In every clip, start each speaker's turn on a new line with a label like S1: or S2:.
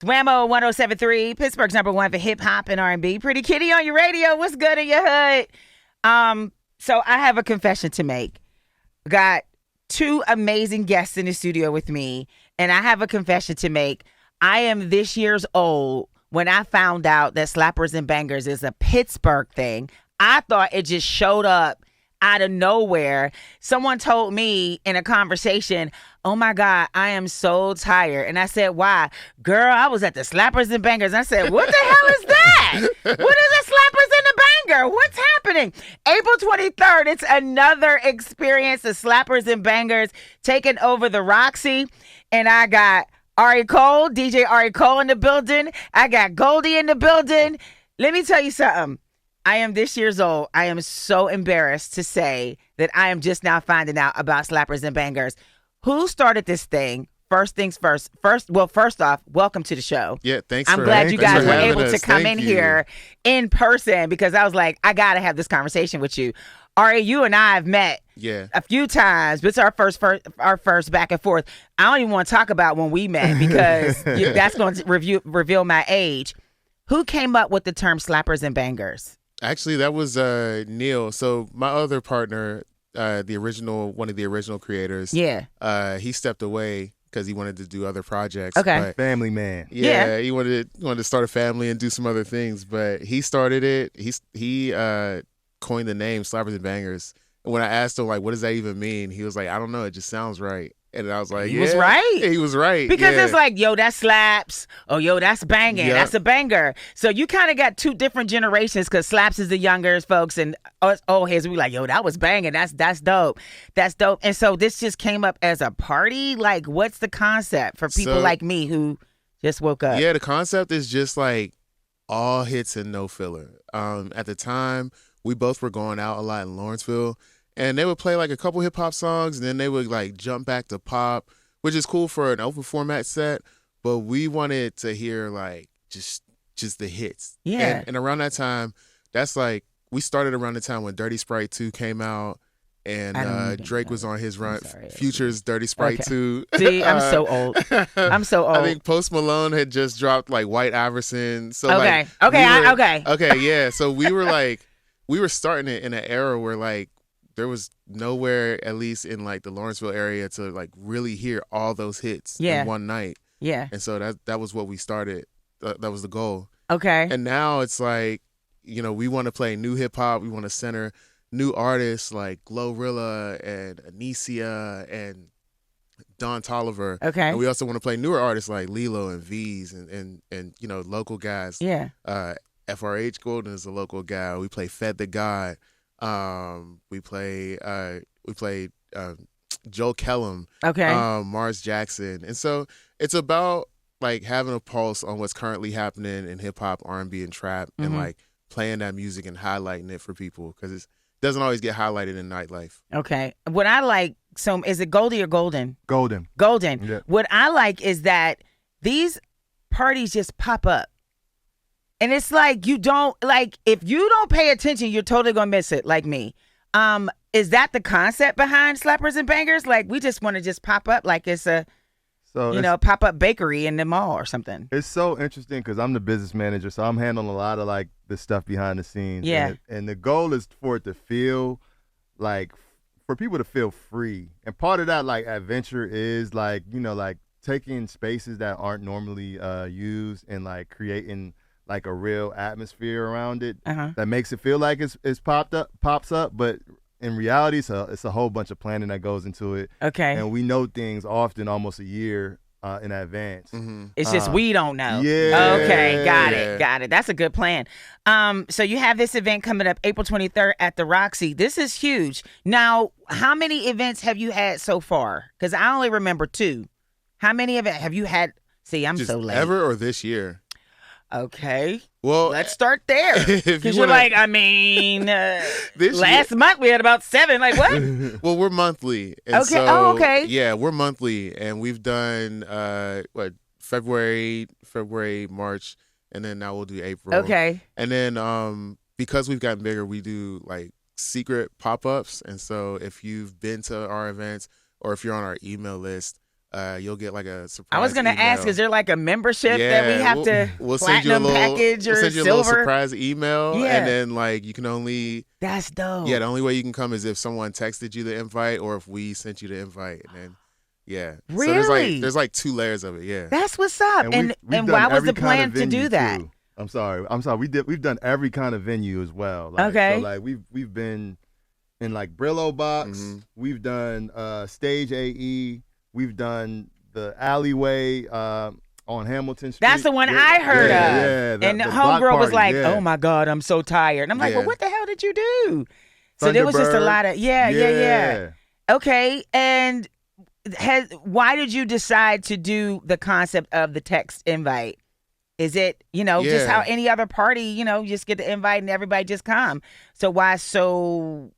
S1: Whammo 107.3, Pittsburgh's #1 for hip hop and R&B. Pretty Kitty on your radio. What's good in your hood? So I have a confession to make. Got two amazing guests in the studio with me, and I have a confession to make. I am this year's old when I found out that Slappers and Bangers is a Pittsburgh thing. I thought it just showed up out of nowhere. Someone told me in a conversation, "Oh my God, I am so tired." And I said, "Why?" "Girl, I was at the Slappers and Bangers." I said, "What the hell is that? What is a Slappers and a Banger? What's happening?" April 23rd, it's another experience of Slappers and Bangers taking over the Roxy. And I got Ari Cole, DJ Ari Cole in the building. I got Goldie in the building. Let me tell you something. I am this year's old. I am so embarrassed to say that I am just now finding out about Slappers and Bangers. Who started this thing? First things first. First off, welcome to the show.
S2: Yeah, thanks.
S1: I'm glad you guys were able to come in here in person, because I was like, I got to have this conversation with you. Ari, you and I have met a few times. But it's our first back and forth. I don't even want to talk about when we met, because that's going to reveal my age. Who came up with the term Slappers and Bangers?
S2: Actually, that was Neil. So my other partner, one of the original creators.
S1: Yeah.
S2: He stepped away because he wanted to do other projects.
S1: Okay.
S2: But
S3: family man.
S2: Yeah, he wanted to start a family and do some other things. But he started it. He coined the name Slappers and Bangers. And when I asked him, like, what does that even mean? He was like, I don't know. It just sounds right. And I was like,
S1: he was right.
S2: He was right.
S1: Because it's like, yo, that slaps. Oh, yo, that's banging. Yep. That's a banger. So you kind of got two different generations, because slaps is the younger folks, and us old heads, we like, yo, that was banging. That's dope. That's dope. And so this just came up as a party? Like, what's the concept for people like me who just woke up?
S2: Yeah, the concept is just like all hits and no filler. At the time, we both were going out a lot in Lawrenceville. And they would play like a couple hip hop songs, and then they would like jump back to pop, which is cool for an open format set. But we wanted to hear like just the hits.
S1: Yeah.
S2: And around that time, that's like, we started around the time when Dirty Sprite 2 came out, and Drake was on his run. Future's Dirty Sprite 2.
S1: See, I'm so old. I'm so old.
S2: I think Post Malone had just dropped like White Iverson. So
S1: okay.
S2: Yeah. So we were starting it in an era where like, there was nowhere, at least in like the Lawrenceville area, to like really hear all those hits in one night.
S1: Yeah.
S2: And so that was what we started. That was the goal.
S1: Okay.
S2: And now it's like, we want to play new hip hop. We want to center new artists like Glorilla and Anicia and Don Tolliver.
S1: Okay.
S2: And we also want to play newer artists like Lilo and V's and local guys.
S1: Yeah.
S2: FRH Golden is a local guy. We play Fed the God. We played Joel Kellum, Mars Jackson, and so it's about like having a pulse on what's currently happening in hip hop, R&B, and trap, and like playing that music and highlighting it for people, because it doesn't always get highlighted in nightlife.
S1: Okay, what I like, so is it Goldie or Golden?
S3: Golden.
S1: Yeah. What I like is that these parties just pop up. And it's like, if you don't pay attention, you're totally going to miss it, like me. Is that the concept behind Slappers and Bangers? Like, we just want to just pop up like it's a, pop-up bakery in the mall or something.
S3: It's so interesting because I'm the business manager, so I'm handling a lot of, like, the stuff behind the scenes.
S1: Yeah.
S3: And the goal is for it to feel, like, for people to feel free. And part of that, like, adventure is, like, like, taking spaces that aren't normally used and, like, creating – like a real atmosphere around it that makes it feel like it's pops up, but in reality, it's a whole bunch of planning that goes into it.
S1: Okay.
S3: And we know things often almost a year in advance.
S2: Mm-hmm.
S1: It's just we don't know.
S3: Yeah.
S1: Okay, got it. That's a good plan. So you have this event coming up April 23rd at the Roxy. This is huge. Now, how many events have you had so far? Because I only remember 2. How many of it have you had? See, I'm
S2: just
S1: so late.
S2: Ever or this year?
S1: Okay.
S2: Well,
S1: let's start there. Because you're like, last month we had about 7. Like, what?
S2: Well, we're monthly. And
S1: okay.
S2: So,
S1: okay.
S2: Yeah, we're monthly. And we've done, February, March, and then now we'll do April.
S1: Okay.
S2: And then because we've gotten bigger, we do, like, secret pop-ups. And so if you've been to our events or if you're on our email list, You'll get like a surprise.
S1: I was gonna ask, is there like a membership that we have to
S2: we'll send you a
S1: platinum
S2: little,
S1: package or
S2: we'll send you a
S1: silver?
S2: little surprise email,
S1: Yeah.
S2: and then like you can only.
S1: That's dope.
S2: Yeah, the only way you can come is if someone texted you the invite or if we sent you the invite, and then yeah.
S1: Really?
S2: So there's like 2 layers of it. Yeah.
S1: That's what's up. And
S3: we've done
S1: why was
S3: every
S1: the
S3: kind
S1: plan
S3: of
S1: to do
S3: venue,
S1: that?
S3: too. I'm sorry. We've done every kind of venue as well. Like,
S1: Okay.
S3: So like we've been in like Brillo Box.
S2: Mm-hmm.
S3: We've done Stage AE. We've done the alleyway on Hamilton Street.
S1: That's the one I heard of.
S3: Yeah,
S1: And the
S3: block
S1: homegirl was
S3: party,
S1: like,
S3: yeah.
S1: "Oh my God, I'm so tired." And I'm like,
S2: Yeah.
S1: "Well, what the hell did you do?" So there was just a
S3: Thunderbird.
S1: lot of yeah. Okay, and why did you decide to do the concept of the text invite? Is it, just
S2: Yeah.
S1: how any other party, you just get the invite and everybody just come? So why so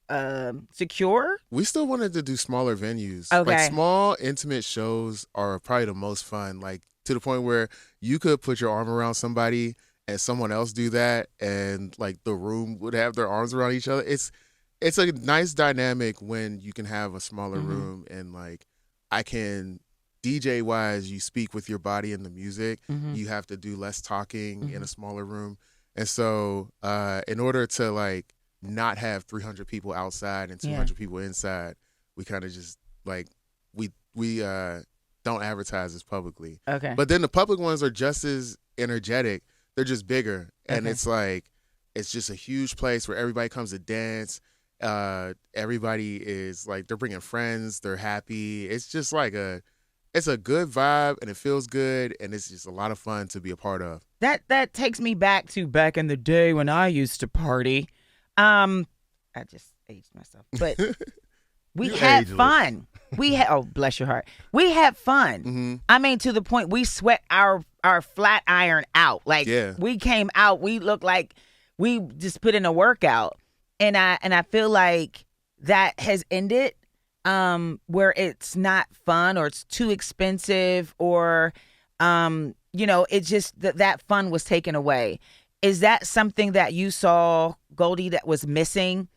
S1: secure?
S2: We still wanted to do smaller venues.
S1: Okay.
S2: Like small, intimate shows are probably the most fun. Like to the point where you could put your arm around somebody and someone else do that, and like the room would have their arms around each other. It's a nice dynamic when you can have a smaller room and like I can. DJ wise, you speak with your body and the music. You have to do less talking in a smaller room. And so in order to like not have 300 people outside and 200 people inside, we kind of just like we don't advertise this publicly.
S1: Okay.
S2: But then the public ones are just as energetic. They're just bigger. And it's like it's just a huge place where everybody comes to dance. Everybody is like they're bringing friends, they're happy. It's just like it's a good vibe and it feels good and it's just a lot of fun to be a part of.
S1: That takes me back in the day when I used to party. I just aged myself, but we had
S3: ageless.
S1: fun. Oh, bless your heart. We had fun. I mean, to the point we sweat our flat iron out. Like we came out, we looked like we just put in a workout, and I feel like that has ended. Where it's not fun or it's too expensive or, it's just that fun was taken away. Is that something that you saw, Goldie, that was missing,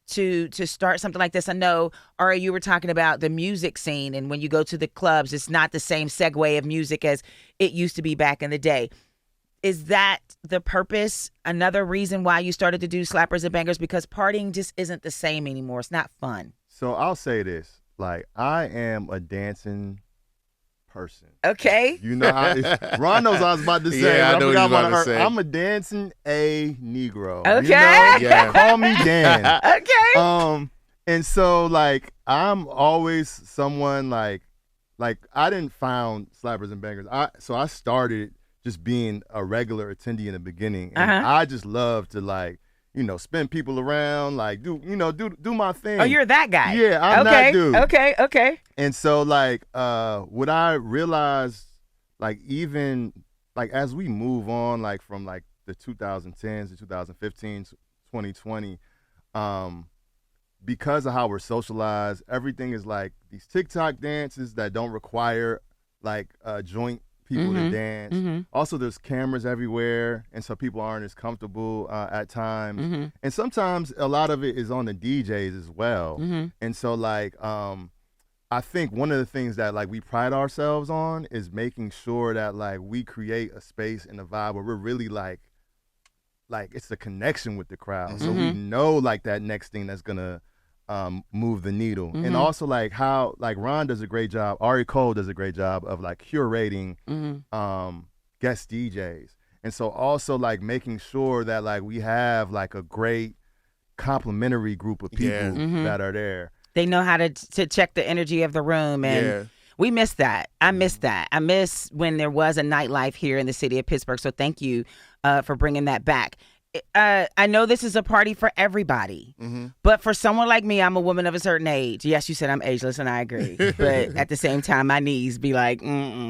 S1: to start something like this? I know, Ari, you were talking about the music scene, and when you go to the clubs, it's not the same segue of music as it used to be back in the day. Is that the purpose? Another reason why you started to do Slappers and Bangers? Because partying just isn't the same anymore. It's not fun.
S3: So I'll say this: like I am a dancing person.
S1: Okay.
S3: Ron knows what I was about to say.
S2: Yeah, I
S3: but
S2: know what
S3: forgot
S2: you about
S3: my-
S2: to say.
S3: I'm a dancing Negro.
S1: Okay.
S2: Yeah.
S3: Call me Dan.
S1: Okay.
S3: And so like I'm always someone like I didn't found Slappers and Bangers. I started just being a regular attendee in the beginning, and I just love to like spin people around, like do my thing.
S1: Oh, you're that guy.
S3: Yeah, I'm that dude.
S1: Okay.
S3: And so like what I realized, like even like as we move on, like from like the 2010s to 2015 to 2020, because of how we're socialized, everything is like these TikTok dances that don't require like joint people to dance. Also, there's cameras everywhere, and so people aren't as comfortable at times. And sometimes a lot of it is on the DJs as well. And so like I think one of the things that like we pride ourselves on is making sure that like we create a space and a vibe where we're really like it's a connection with the crowd. So we know like that next thing that's gonna move the needle. And also like how like Ron does a great job, Ari Cole does a great job of like curating guest DJs. And so also like making sure that like we have like a great complimentary group of people that are there.
S1: They know how to check the energy of the room, and we miss that. I miss that. I miss when there was a nightlife here in the city of Pittsburgh. So thank you for bringing that back. I know this is a party for everybody, but for someone like me, I'm a woman of a certain age. Yes, you said I'm ageless, and I agree. But at the same time, my knees be like,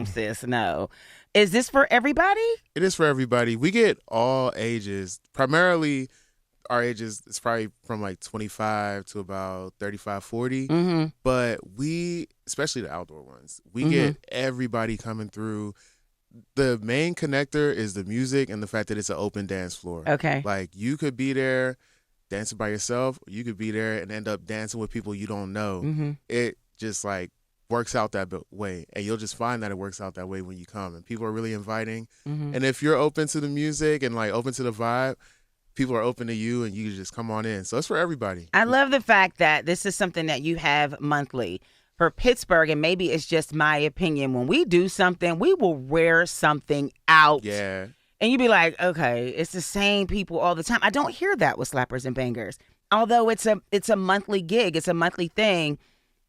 S1: sis, no. Is this for everybody?
S2: It is for everybody. We get all ages. Primarily, our ages is probably from like 25 to about 35, 40. But we, especially the outdoor ones, we get everybody coming through. The main connector is the music and the fact that it's an open dance floor.
S1: Okay.
S2: Like you could be there dancing by yourself, or you could be there and end up dancing with people you don't know. It just like works out that way, and you'll just find that it works out that way when you come, and people are really inviting.
S1: Mm-hmm.
S2: And if you're open to the music and like open to the vibe, people are open to you, and you can just come on in. So it's for everybody.
S1: I love the fact that this is something that you have monthly. For Pittsburgh, and maybe it's just my opinion, when we do something, we will wear something out.
S2: Yeah.
S1: And you be like, okay, it's the same people all the time. I don't hear that with Slappers and Bangers. Although it's a monthly gig, it's a monthly thing.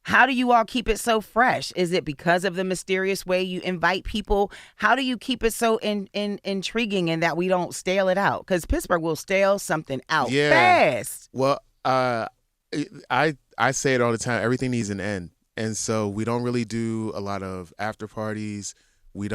S1: How do you all keep it so fresh? Is it because of the mysterious way you invite people? How do you keep it so intriguing and that we don't stale it out? Because Pittsburgh will stale something out fast.
S2: Well, I say it all the time. Everything needs an end. And so we don't really do a lot of after parties. We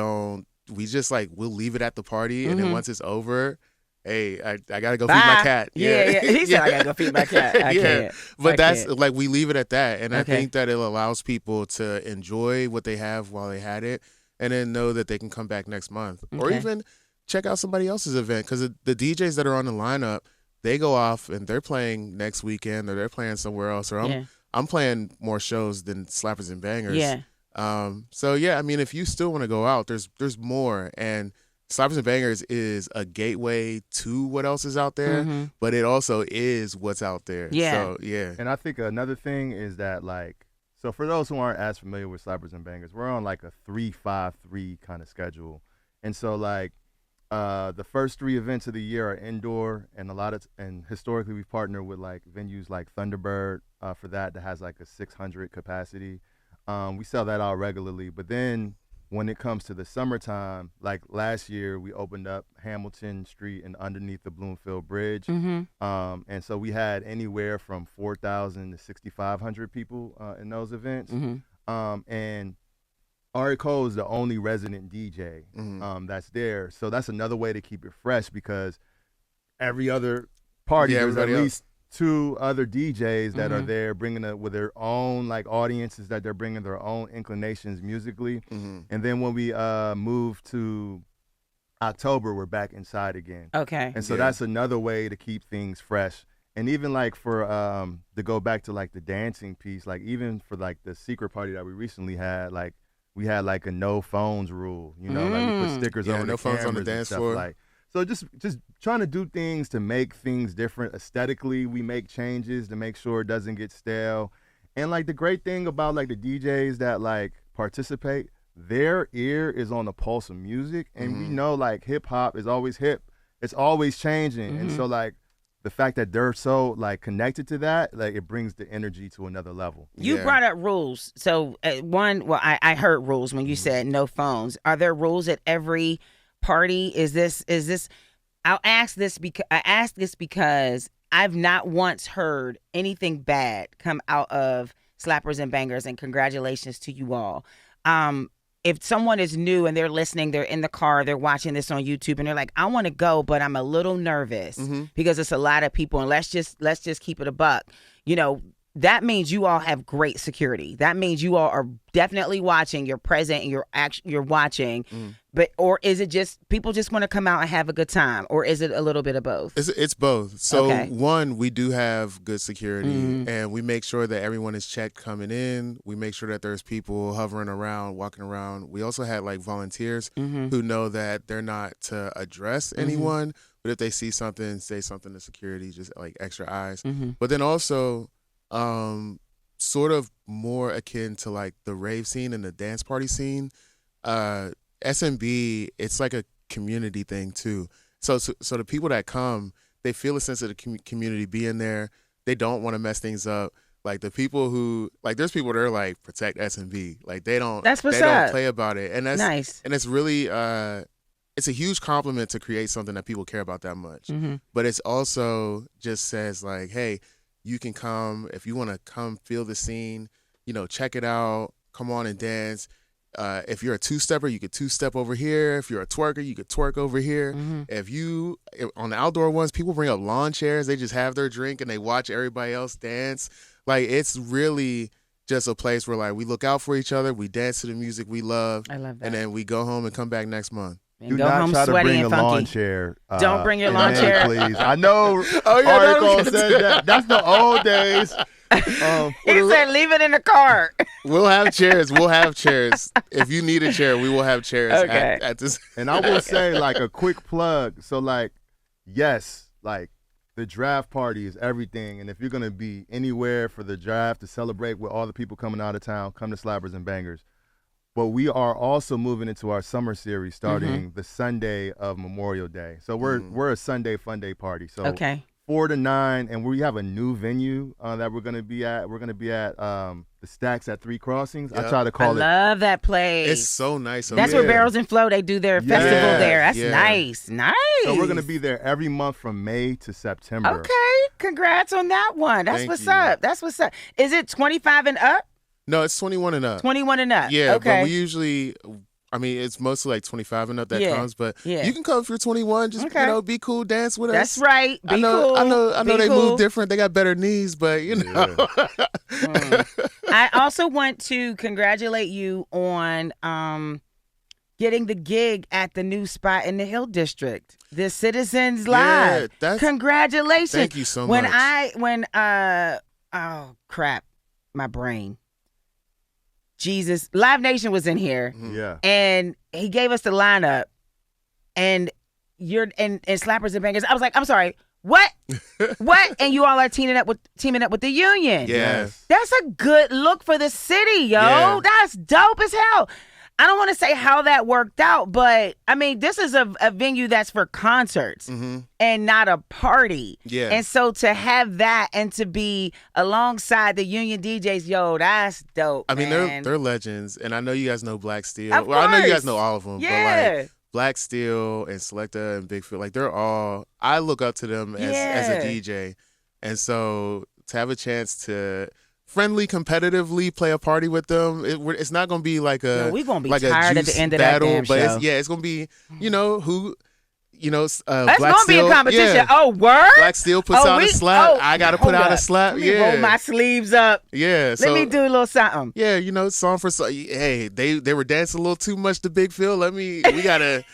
S2: just like, we'll leave it at the party. And then once it's over, hey, I got to go feed my cat.
S1: Yeah. He said, I got to go feed my cat. I can't.
S2: But like, we leave it at that. And I
S1: Okay.
S2: think that it allows people to enjoy what they have while they had it, and then know that they can come back next month. Or
S1: Okay.
S2: even check out somebody else's event. Because the DJs that are on the lineup, they go off and they're playing next weekend, or they're playing somewhere else. Or I'm playing more shows than Slappers and Bangers.
S1: Yeah.
S2: So yeah, I mean, if you still want to go out, there's more. And Slappers and Bangers is a gateway to what else is out there, but it also is what's out there.
S1: Yeah.
S2: So yeah.
S3: And I think another thing is that, like, so for those who aren't as familiar with Slappers and Bangers, we're on like a 3-5-3 kind of schedule. And so like the first 3 events of the year are indoor, and historically we've partnered with like venues like Thunderbird for that has like a 600 capacity. We sell that out regularly, but then when it comes to the summertime, like last year, we opened up Hamilton Street and underneath the Bloomfield Bridge. And so we had anywhere from 4,000 to 6,500 people in those events. And Ari Cole is the only resident DJ that's there. So that's another way to keep it fresh, because every other party, there's at least 2 other DJs that are there bringing with their own like audiences, that they're bringing their own inclinations musically. And then when we move to October, we're back inside again.
S1: Okay.
S3: And so that's another way to keep things fresh. And even like for to go back to like the dancing piece, like even for like the secret party that we recently had, like we had like a no phones rule, you know, like we put stickers over
S2: no
S3: the
S2: phones on the
S3: cameras and
S2: dance
S3: stuff,
S2: floor.
S3: like. So just trying to do things to make things different aesthetically. We make changes to make sure it doesn't get stale. And like the great thing about like the DJs that like participate, their ear is on the pulse of music, and we know like hip hop is always hip. It's always changing. And so like the fact that they're so like connected to that, like it brings the energy to another level.
S1: You brought up rules. So I heard rules when you said no phones. Are there rules at every party? Is this I ask this because I've not once heard anything bad come out of Slappers and Bangers, and congratulations to you all. If someone is new and they're listening, they're in the car, they're watching this on YouTube, and they're like, I want to go, but I'm a little nervous because it's a lot of people, and let's just keep it a buck. You know, that means you all have great security. That means you all are definitely watching. You're present and you're watching. But or is it just people just want to come out and have a good time, or is it a little bit of both?
S2: It's both. So
S1: Okay.
S2: one, we do have good security, and we make sure that everyone is checked coming in. We make sure that there's people hovering around, walking around. We also had like volunteers who know that they're not to address anyone, but if they see something, say something to security, just like extra eyes. But then also, sort of more akin to like the rave scene and the dance party scene, SMB, it's like a community thing too. So the people that come, they feel a sense of the community being there. They don't want to mess things up. Like the people who, like, there's people that are like, protect SMB. Like they don't play about it. And that's
S1: nice.
S2: And it's really, it's a huge compliment to create something that people care about that much. But it's also just says like, hey, you can come if you want to come feel the scene, you know, check it out, come on and dance. If you're a two-stepper, you could two-step over here. If you're a twerker, you could twerk over here. On the outdoor ones, people bring up lawn chairs. They just have their drink and they watch everybody else dance. Like, it's really just a place where, like, we look out for each other. We dance to the music we love.
S1: I love that.
S2: And then we go home and come back next month.
S1: And
S3: Do
S1: go
S3: not
S1: home
S3: try to
S1: sweaty
S3: bring
S1: and
S3: a
S1: funky.
S3: lawn chair.
S1: Don't bring your
S3: in
S1: lawn
S3: May,
S1: chair.
S3: please. I know
S2: Oh, yeah,
S3: Article said that. That's the old days.
S1: He said, "Leave it in the car."
S2: We'll have chairs. We'll have chairs. If you need a chair, we will have chairs at this.
S3: And I will say, like, a quick plug. So, like, yes, like, the draft party is everything. And if you're going to be anywhere for the draft to celebrate with all the people coming out of town, come to Slappers and Bangers. But we are also moving into our summer series starting the Sunday of Memorial Day. So we're a Sunday fun day party. So 4 to 9, and we have a new venue that we're going to be at. We're going to be at the Stacks at Three Crossings.
S2: Yep.
S3: I try to call it.
S1: I love that place.
S2: It's so nice.
S1: That's where Barrels and Flow, they do their festival there. That's nice. Nice.
S3: So we're going to be there every month from May to September.
S1: Okay. Congrats on that one. That's what's up. That's what's up. Is it 25 and up?
S2: No, it's 21 and up.
S1: 21 and up.
S2: Yeah,
S1: okay.
S2: but we usually, I mean, it's mostly like 25 and up that comes, but you can come if you're 21. Just, be cool, dance with us.
S1: That's right. Be cool.
S2: I know they move different. They got better knees, but, you know.
S1: I also want to congratulate you on getting the gig at the new spot in the Hill District, the Citizens Live. Congratulations. Thank
S2: you so much.
S1: Oh, crap, my brain. Jesus, Live Nation was in here.
S3: Yeah.
S1: And he gave us the lineup. And and Slappers and Bangers. I was like, I'm sorry, what? What? And you all are teaming up with the Union.
S2: Yes.
S1: That's a good look for the city, yo.
S2: Yeah.
S1: That's dope as hell. I don't want to say how that worked out, but I mean, this is a venue that's for concerts and not a party.
S2: Yeah.
S1: And so to have that and to be alongside the Union DJs, yo, that's dope.
S2: I mean,
S1: man.
S2: they're legends, and I know you guys know Black Steel.
S1: Of
S2: well, I know you
S1: course.
S2: guys know all of them, but like Black Steel and Selecta and Big Phil, like they're all. I look up to them as a DJ, and so to have a chance to friendly, competitively play a party with them. It's not going to be like a
S1: we're going to be
S2: like
S1: tired at the end of that damn show.
S2: But it's going to be,
S1: it's
S2: Black
S1: going to be a competition.
S2: Yeah.
S1: Oh, word?
S2: Black Steel puts out a slap. I got to put out a slap.
S1: Let me roll my sleeves up.
S2: Yeah.
S1: Let me do a little something.
S2: Yeah, song for song. Hey, they were dancing a little too much to Big Phil. We got to,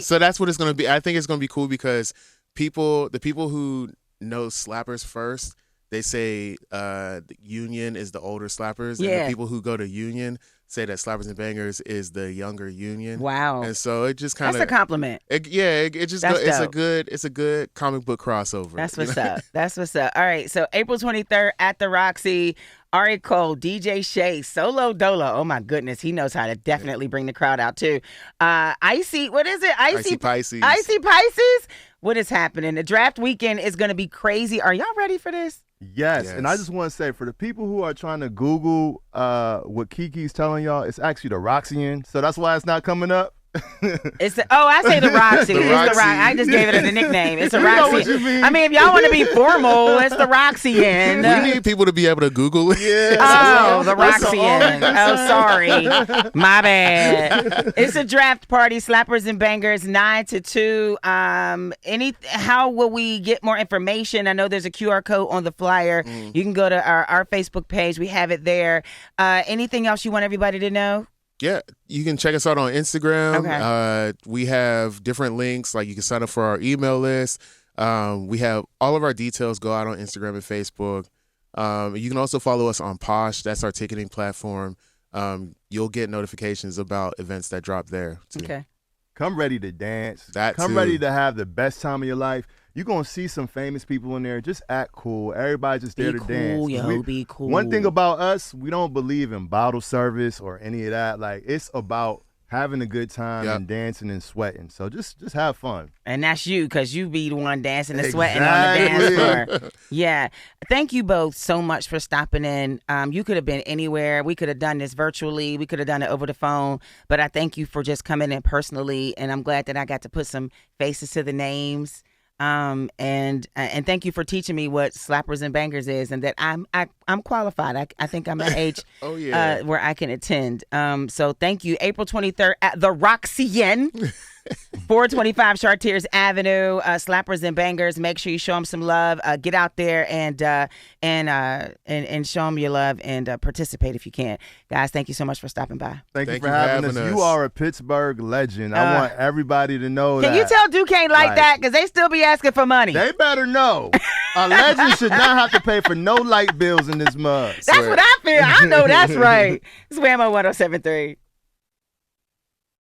S2: so that's what it's going to be. I think it's going to be cool because the people who know Slappers first, they say the Union is the older Slappers, and the people who go to Union say that Slappers and Bangers is the younger Union.
S1: Wow!
S2: And so it just kind of
S1: that's a compliment.
S2: It's a good comic book crossover.
S1: That's what's up. That's what's up. All right, so April 23rd at the Roxy. Ari Cole, DJ Shay, Solo Dolo. Oh my goodness, he knows how to definitely bring the crowd out too. Icy, what is it?
S2: Icy Pisces.
S1: Icy Pisces. What is happening? The draft weekend is going to be crazy. Are y'all ready for this?
S3: Yes, and I just want to say, for the people who are trying to Google what Kiki's telling y'all, it's actually the Roxian, so that's why it's not coming up.
S1: I say the Roxy. It's the Roxy. I just gave it a nickname. It's a Roxy. I mean, if y'all want to be formal, it's the Roxian.
S2: We need people to be able to Google it.
S3: Yeah.
S1: Oh, the Roxian. Oh, sorry. My bad. It's a draft party, Slappers and Bangers, 9 to 2. How will we get more information? I know there's a QR code on the flyer. You can go to our Facebook page. We have it there. Anything else you want everybody to know?
S2: Yeah, you can check us out on Instagram.
S1: Okay.
S2: We have different links, like you can sign up for our email list. We have all of our details go out on Instagram and Facebook. You can also follow us on Posh. That's our ticketing platform. You'll get notifications about events that drop there, too.
S1: Okay.
S3: Come ready to dance.
S2: Come
S3: ready to have the best time of your life. You're going to see some famous people in there. Just act cool. Everybody's just there to dance.
S1: Be cool.
S3: One thing about us, we don't believe in bottle service or any of that. Like, it's about having a good time and dancing and sweating. So just have fun.
S1: And that's you, because you be the one dancing and sweating on the dance floor. Yeah. Thank you both so much for stopping in. You could have been anywhere. We could have done this virtually. We could have done it over the phone. But I thank you for just coming in personally. And I'm glad that I got to put some faces to the names. And thank you for teaching me what Slappers and Bangers is, and that I'm qualified. I think I'm at age where I can attend. So thank you. April 23rd at the Roxian, 425 Chartiers Avenue. Slappers and Bangers. Make sure you show them some love. Get out there and show them your love and participate if you can. Guys, thank you so much for stopping by.
S3: Thank you for having us. You are a Pittsburgh legend. I want everybody to know that.
S1: Can you tell Duke ain't like that? Because they still be asking for money.
S3: They better know. A legend should not have to pay for no light bills in this mug.
S1: That's what I feel. I know that's right. It's Whammo 107.3.